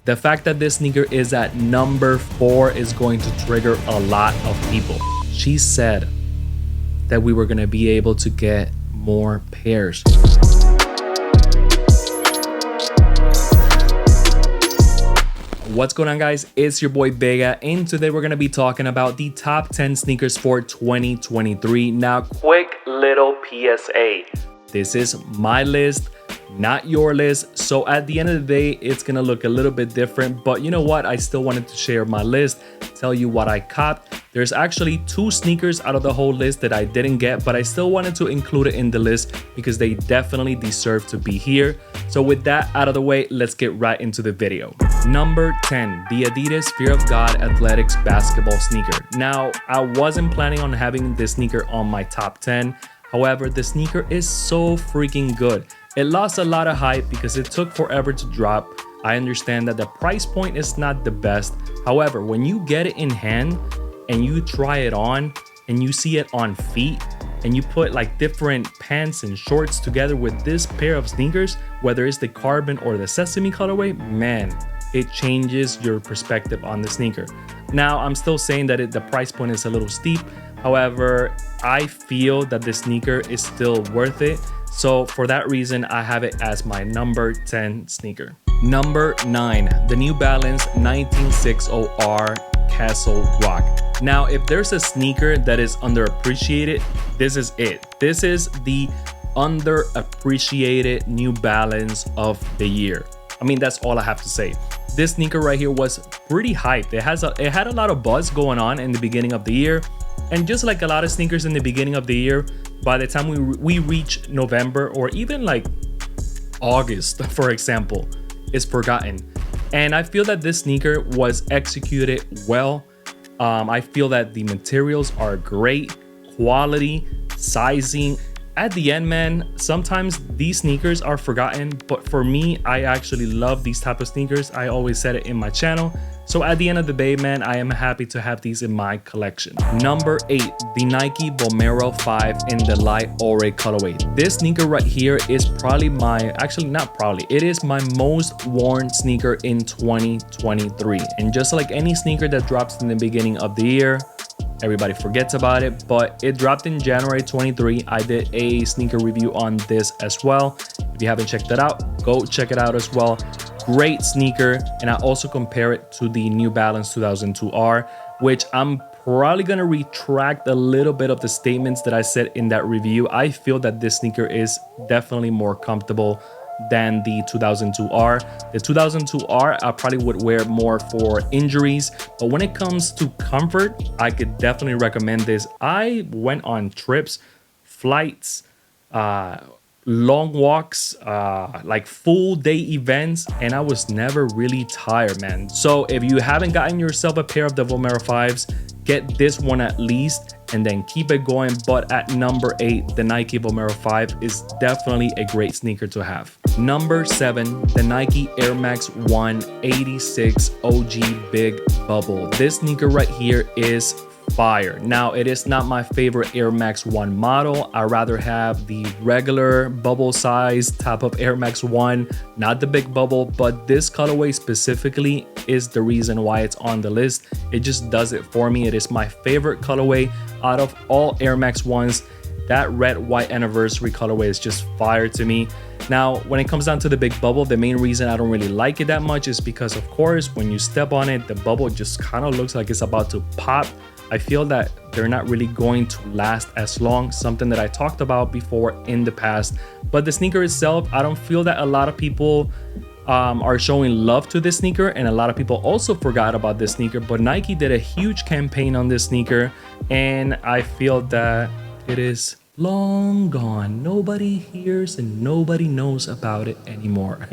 The fact that this sneaker is at number 4 is going to trigger a lot of people. She said that we were going to be able to get more pairs. What's going on, guys? It's your boy Vega, and today we're going to be talking about the top 10 sneakers for 2023. Now, quick little PSA. This is my list, not your list. So at the end of the day, it's going to look a little bit different, but you know what? I still wanted to share my list, tell you what I copped. There's actually 2 sneakers out of the whole list that I didn't get, but I still wanted to include it in the list because they definitely deserve to be here. So with that out of the way, let's get right into the video. Number 10, the Adidas Fear of God Athletics basketball sneaker. Now, I wasn't planning on having this sneaker on my top 10. However, the sneaker is so freaking good. It lost a lot of hype because it took forever to drop. I understand that the price point is not the best. However, when you get it in hand and you try it on and you see it on feet and you put like different pants and shorts together with this pair of sneakers, whether it's the carbon or the sesame colorway, man, it changes your perspective on the sneaker. Now, I'm still saying that the price point is a little steep. However, I feel that the sneaker is still worth it. So for that reason, I have it as my number 10 sneaker. Number 9, the New Balance 1960R Castle Rock. Now, if there's a sneaker that is underappreciated, this is it. This is the underappreciated New Balance of the year. I mean, that's all I have to say. This sneaker right here was pretty hyped. It had a lot of buzz going on in the beginning of the year. And just like a lot of sneakers in the beginning of the year, by the time we reach November or even like August, for example, is forgotten. And I feel that this sneaker was executed well. I feel that the materials are great, quality, sizing. At the end, man, sometimes these sneakers are forgotten, but for me, I actually love these type of sneakers. I always said it in my channel. So at the end of the day, man, I am happy to have these in my collection. Number 8, the Nike Bomo 5 in the light ore colorway. This sneaker right here is probably it is my most worn sneaker in 2023. And just like any sneaker that drops in the beginning of the year, everybody forgets about it, but it dropped in January 23. I did a sneaker review on this as well. If you haven't checked that out, go check it out as well. Great sneaker. And I also compare it to the New Balance 2002R, which I'm probably gonna retract a little bit of the statements that I said in that review. I feel that this sneaker is definitely more comfortable than the 2002R. The 2002R I probably would wear more for injuries, but when it comes to comfort, I could definitely recommend this. I went on trips, flights, long walks, like full day events, and I was never really tired, man. So if you haven't gotten yourself a pair of the Bomo 5s, get this one at least and then keep it going. But at number 8, the Nike Bomo 5 is definitely a great sneaker to have. Number 7, the Nike Air Max 1 86 OG Big Bubble. This sneaker right here is fire. Now, it is not my favorite Air Max 1 model. I rather have the regular bubble size type of Air Max 1, not the big bubble, but this colorway specifically is the reason why it's on the list. It just does it for me. It is my favorite colorway out of all Air Max 1s. That red white anniversary colorway is just fire to me. Now, when it comes down to the big bubble, the main reason I don't really like it that much is because, of course, when you step on it, the bubble just kind of looks like it's about to pop. I feel that they're not really going to last as long, something that I talked about before in the past. But the sneaker itself, I don't feel that a lot of people are showing love to this sneaker, and a lot of people also forgot about this sneaker. But Nike did a huge campaign on this sneaker, and I feel that it is long gone. Nobody hears and nobody knows about it anymore.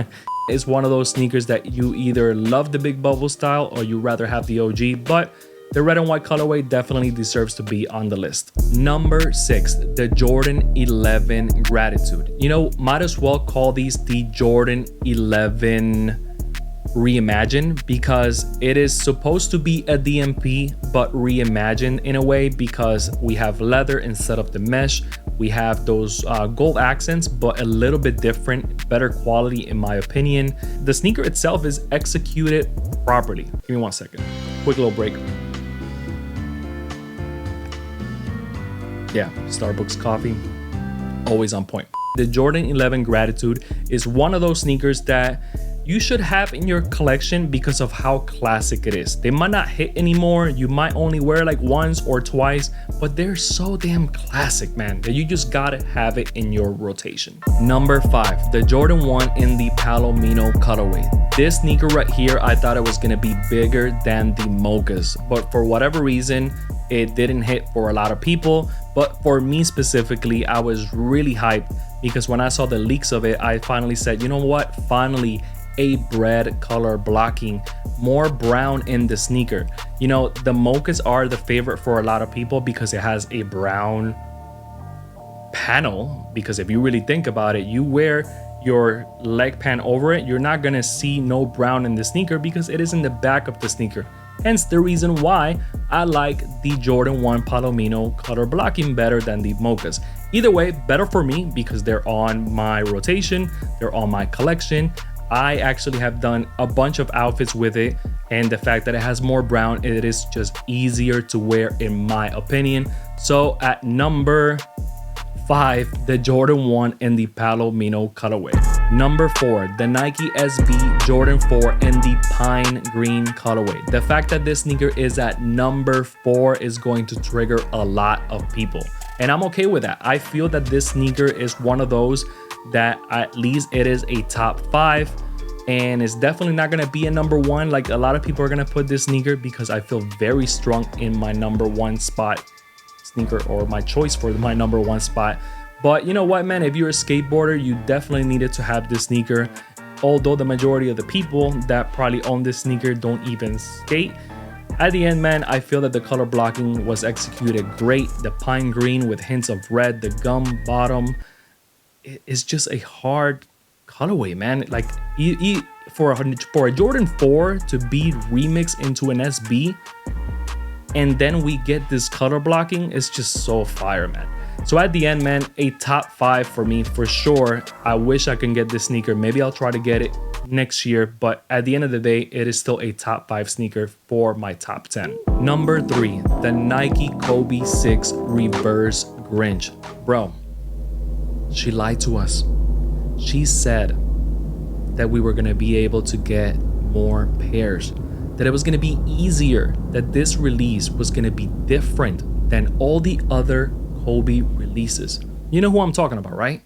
It's one of those sneakers that you either love the big bubble style or you rather have the OG, but the red and white colorway definitely deserves to be on the list. Number 6, the Jordan 11 Gratitude. You know, might as well call these the Jordan 11 Reimagined, because it is supposed to be a DMP, but reimagined in a way, because we have leather instead of the mesh. We have those gold accents, but a little bit different, better quality in my opinion. The sneaker itself is executed properly. Give me 1 second. Quick little break. Yeah, Starbucks coffee, always on point. The Jordan 11 Gratitude is one of those sneakers that you should have in your collection because of how classic it is. They might not hit anymore. You might only wear like once or twice, but they're so damn classic, man, that you just gotta have it in your rotation. Number 5, the Jordan 1 in the Palomino colorway. This sneaker right here, I thought it was gonna be bigger than the Mochas, but for whatever reason, it didn't hit for a lot of people. But for me specifically, I was really hyped because when I saw the leaks of it, I finally said, you know what? Finally, a bread color blocking, more brown in the sneaker. You know, the Mochas are the favorite for a lot of people because it has a brown panel. Because if you really think about it, you wear your leg pant over it, you're not gonna see no brown in the sneaker because it is in the back of the sneaker. Hence the reason why I like the Jordan 1 Palomino color blocking better than the Mochas. Either way, better for me because they're on my rotation, they're on my collection. I actually have done a bunch of outfits with it, and the fact that it has more brown, it is just easier to wear in my opinion. So at number 5, the Jordan 1 in the Palomino colorway. Number 4, the Nike SB Jordan 4 in the pine green colorway. The fact that this sneaker is at number 4 is going to trigger a lot of people, and I'm okay with that. I feel that this sneaker is one of those that at least it is a top 5, and it's definitely not gonna be a number 1 like a lot of people are gonna put this sneaker, because I feel very strong in my number 1 spot sneaker, or my choice for my number 1 spot. But you know what, man, if you're a skateboarder, you definitely needed to have this sneaker. Although the majority of the people that probably own this sneaker don't even skate, at the end, man, I feel that the color blocking was executed great. The pine green with hints of red, the gum bottom, it's just a hard colorway, man. Like for a Jordan 4 to be remixed into an SB, and then we get this color blocking, it's just so fire, man. So at the end, man, a top 5 for me for sure. I wish I can get this sneaker. Maybe I'll try to get it next year, but at the end of the day, it is still a top 5 sneaker for my top 10. Number 3, the Nike Kobe 6 Reverse Grinch. Bro, she lied to us. She said that we were gonna be able to get more pairs, that it was gonna be easier, that this release was gonna be different than all the other Kobe releases. You know who I'm talking about, right?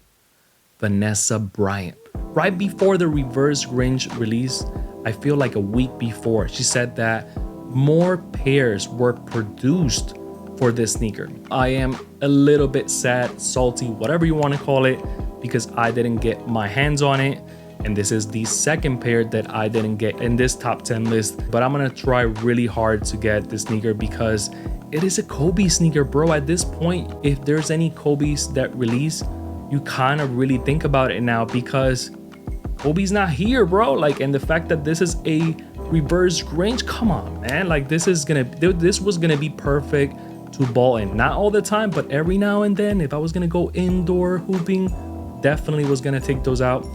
Vanessa Bryant. Right before the Reverse Grinch release, I feel like a week before, she said that more pairs were produced for this sneaker. I am a little bit sad, salty, whatever you want to call it, because I didn't get my hands on it. And this is the second pair that I didn't get in this top 10 list. But I'm gonna try really hard to get this sneaker because it is a Kobe sneaker, bro. At this point, if there's any Kobe's that release, you kind of really think about it now because Kobe's not here, bro. Like, and the fact that this is a Reverse Grinch, come on, man. Like, this was gonna be perfect to ball in. Not all the time, but every now and then, if I was gonna go indoor hooping, definitely was gonna take those out.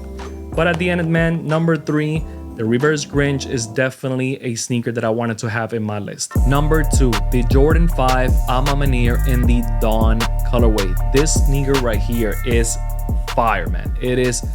But at the end, man, number 3, the Reverse Grinch is definitely a sneaker that I wanted to have in my list. Number 2, the Jordan 5 AMMANER in the Dawn colorway. This sneaker right here is fire, man. It is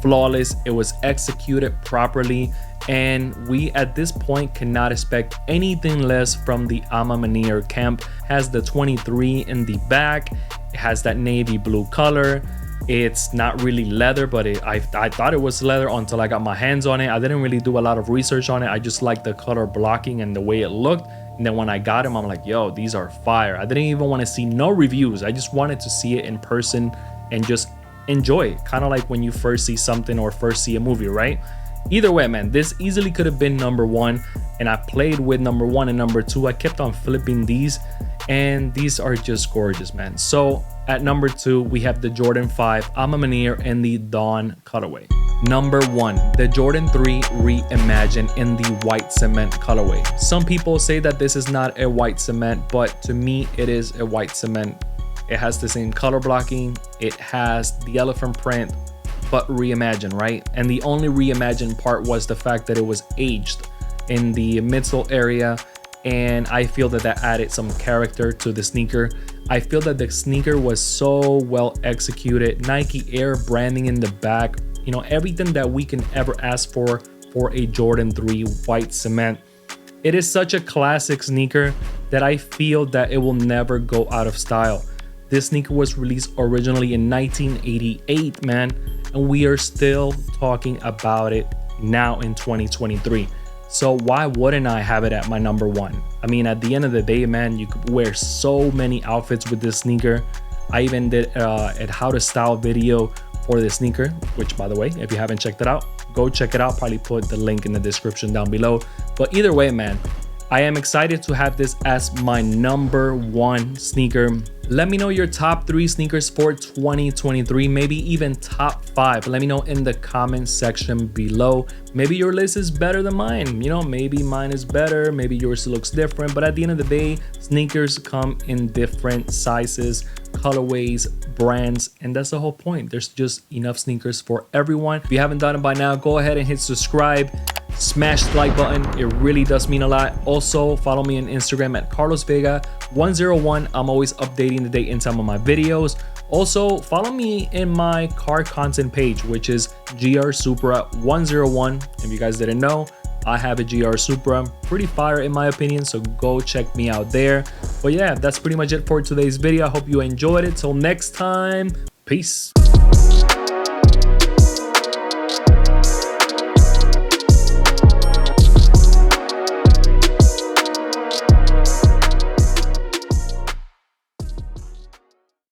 flawless. It was executed properly, and we at this point cannot expect anything less from the AMMANER camp. Has the 23 in the back. It has that navy blue color. It's not really leather, but I thought it was leather until I got my hands on it. I didn't really do a lot of research on it. I just liked the color blocking and the way it looked. And then when I got them, I'm like, yo, these are fire. I didn't even want to see no reviews. I just wanted to see it in person and just enjoy it. Kind of like when you first see something or first see a movie, right? Either way, man, this easily could have been number 1. And I played with number 1 and number 2. I kept on flipping these, and these are just gorgeous, man. So at number 2, we have the Jordan 5 AMMANER in the Dawn colorway. Number 1, the Jordan 3 Reimagine in the white cement colorway. Some people say that this is not a white cement, but to me, it is a white cement It has the same color blocking. It has the elephant print, but reimagined, right? And the only reimagined part was the fact that it was aged in the midsole area. And I feel that that added some character to the sneaker. I feel that the sneaker was so well executed. Nike Air branding in the back, you know, everything that we can ever ask for a Jordan 3 white cement. It is such a classic sneaker that I feel that it will never go out of style. This sneaker was released originally in 1988, man, and we are still talking about it now in 2023. So why wouldn't I have it at my number one? I mean, at the end of the day, man, you could wear so many outfits with this sneaker. I even did a how to style video for this sneaker, which, by the way, if you haven't checked it out, go check it out. Probably put the link in the description down below. But either way, man, I am excited to have this as my number one sneaker. Let me know your top 3 sneakers for 2023, maybe even top 5. Let me know in the comment section below. Maybe your list is better than mine. You know, maybe mine is better, maybe yours looks different. But at the end of the day, sneakers come in different sizes, colorways, brands, and that's the whole point. There's just enough sneakers for everyone. If you haven't done it by now, go ahead and hit subscribe. Smash the like button, it really does mean a lot. Also, follow me on Instagram at carlosvega101. I'm always updating the date and time on my videos. Also, follow me in my car content page, which is GR Supra 101. If you guys didn't know, I have a GR Supra, pretty fire in my opinion, so go check me out there. But yeah, that's pretty much it for today's video. I hope you enjoyed it. Till next time, peace.